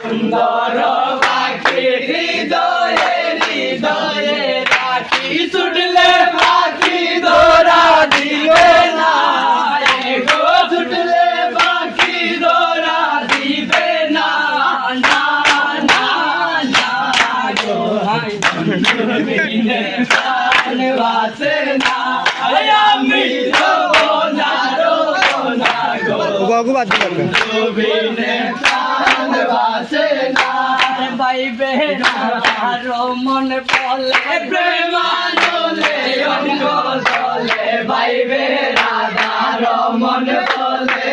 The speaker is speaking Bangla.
সুন্দর পাখি হৃদয়ে হৃদয়ে রাখি ছুটলে পাখি ধরা দিবে না গো ছুটলে পাখি ধরা দিবে না না না না গো হাই বিনে প্রাণ বাঁচে না আমি রবো না গো বাবু বাদ দিলাম বিনে প্রাণ বাঁচে না ভাই বেড়ার মন বলে প্রেমানলে অঙ্গ দলে ভাই বেড়ার মন বলে